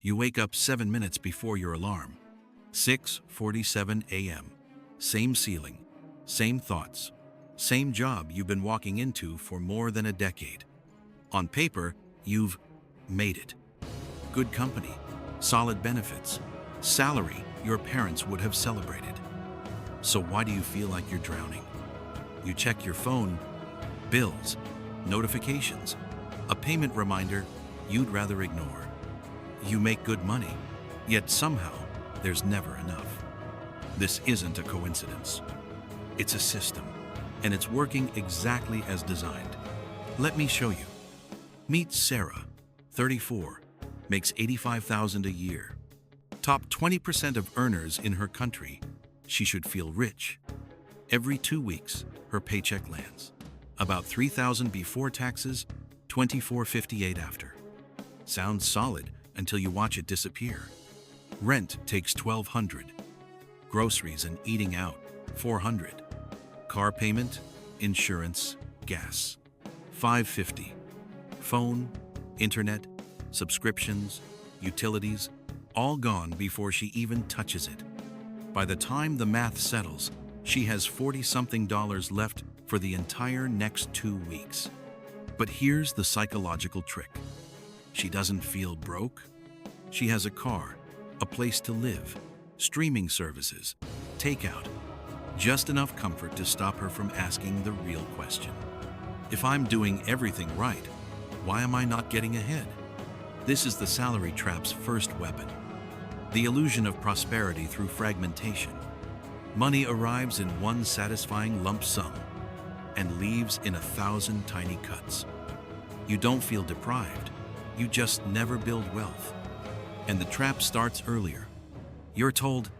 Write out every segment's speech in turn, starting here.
You wake up 7 minutes before your alarm. 6:47 a.m. Same ceiling, same thoughts, same job you've been walking into for more than a decade. On paper, you've made it. Good company, solid benefits, salary your parents would have celebrated. So why do you feel like you're drowning? You check your phone, bills, notifications, a payment reminder you'd rather ignore. You make good money, yet somehow there's never enough. This isn't a coincidence. It's a system, and it's working exactly as designed. Let me show you. Meet Sarah, 34, makes $85,000 a year. Top 20% of earners in her country. She should feel rich. Every 2 weeks, her paycheck lands. About $3,000 before taxes, $24.58 after. Sounds solid until you watch it disappear. Rent takes $1,200. Groceries and eating out, $400. Car payment, insurance, gas, $550. Phone, internet, subscriptions, utilities, all gone before she even touches it. By the time the math settles, she has $40-something left for the entire next 2 weeks. But here's the psychological trick. She doesn't feel broke. She has a car, a place to live, streaming services, takeout, just enough comfort to stop her from asking the real question. If I'm doing everything right, why am I not getting ahead? This is the salary trap's first weapon. The illusion of prosperity through fragmentation. Money arrives in one satisfying lump sum and leaves in 1,000 tiny cuts. You don't feel deprived. You just never build wealth. And the trap starts earlier. You're told,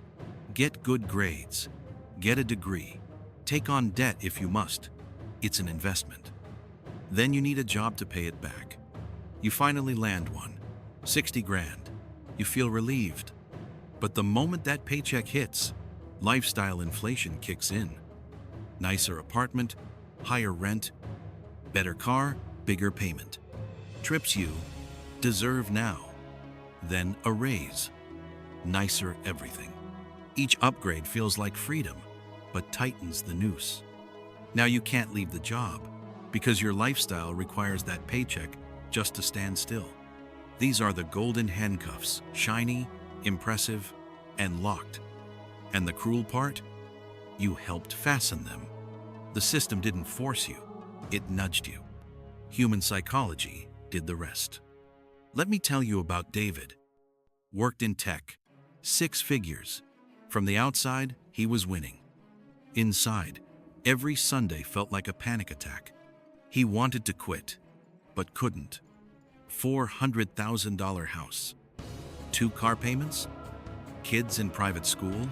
get good grades, get a degree, take on debt if you must. It's an investment. Then you need a job to pay it back. You finally land one, 60 grand. You feel relieved. But the moment that paycheck hits, lifestyle inflation kicks in. Nicer apartment, higher rent, better car, bigger payment. Trips you deserve now. Then a raise. Nicer everything. Each upgrade feels like freedom, but tightens the noose. Now you can't leave the job because your lifestyle requires that paycheck just to stand still. These are the golden handcuffs, shiny, impressive, and locked. And the cruel part? You helped fasten them. The system didn't force you, it nudged you. Human psychology did the rest. Let me tell you about David. Worked in tech, 6 figures. From the outside, he was winning. Inside, every Sunday felt like a panic attack. He wanted to quit, but couldn't. $400,000 house, 2 car payments, kids in private school,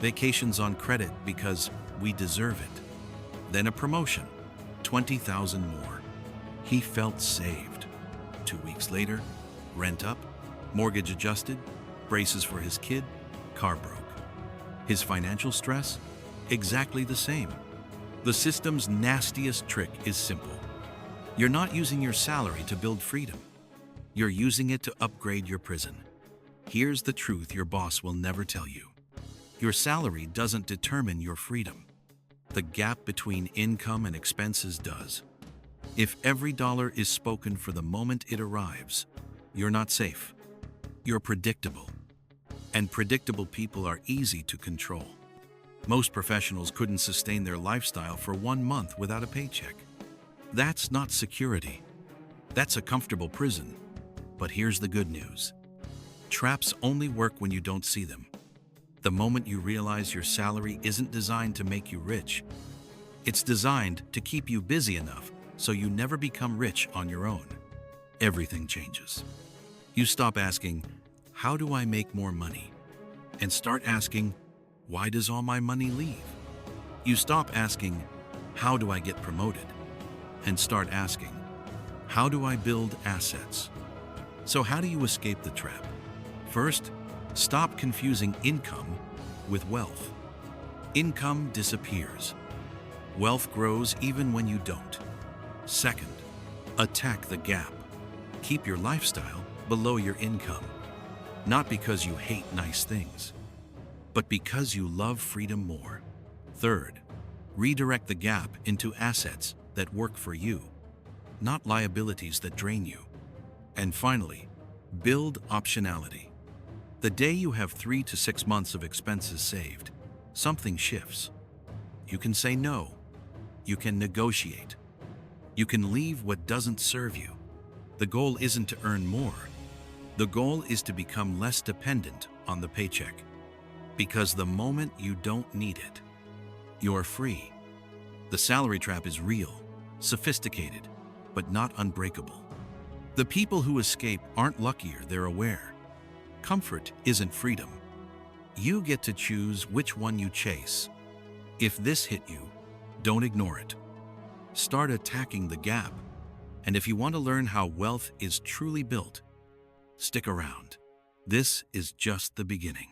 vacations on credit because we deserve it. Then a promotion, $20,000 more. He felt saved. 2 weeks later, rent up, mortgage adjusted, braces for his kid, car broke. His financial stress? Exactly the same. The system's nastiest trick is simple. You're not using your salary to build freedom. You're using it to upgrade your prison. Here's the truth your boss will never tell you. Your salary doesn't determine your freedom. The gap between income and expenses does. If every dollar is spoken for the moment it arrives, you're not safe. You're predictable. And predictable people are easy to control. Most professionals couldn't sustain their lifestyle for 1 month without a paycheck. That's not security. That's a comfortable prison. But here's the good news. Traps only work when you don't see them. The moment you realize your salary isn't designed to make you rich, it's designed to keep you busy enough so you never become rich on your own. Everything changes. You stop asking, how do I make more money? And start asking, why does all my money leave? You stop asking, how do I get promoted? And start asking, how do I build assets? So how do you escape the trap? First, stop confusing income with wealth. Income disappears. Wealth grows even when you don't. Second, attack the gap. Keep your lifestyle below your income. Not because you hate nice things, but because you love freedom more. Third, redirect the gap into assets that work for you, not liabilities that drain you. And finally, build optionality. The day you have 3 to 6 months of expenses saved, something shifts. You can say no. You can negotiate. You can leave what doesn't serve you. The goal isn't to earn more. The goal is to become less dependent on the paycheck. Because the moment you don't need it, you're free. The salary trap is real, sophisticated, but not unbreakable. The people who escape aren't luckier, they're aware. Comfort isn't freedom. You get to choose which one you chase. If this hit you, don't ignore it. Start attacking the gap. And if you want to learn how wealth is truly built, stick around. This is just the beginning.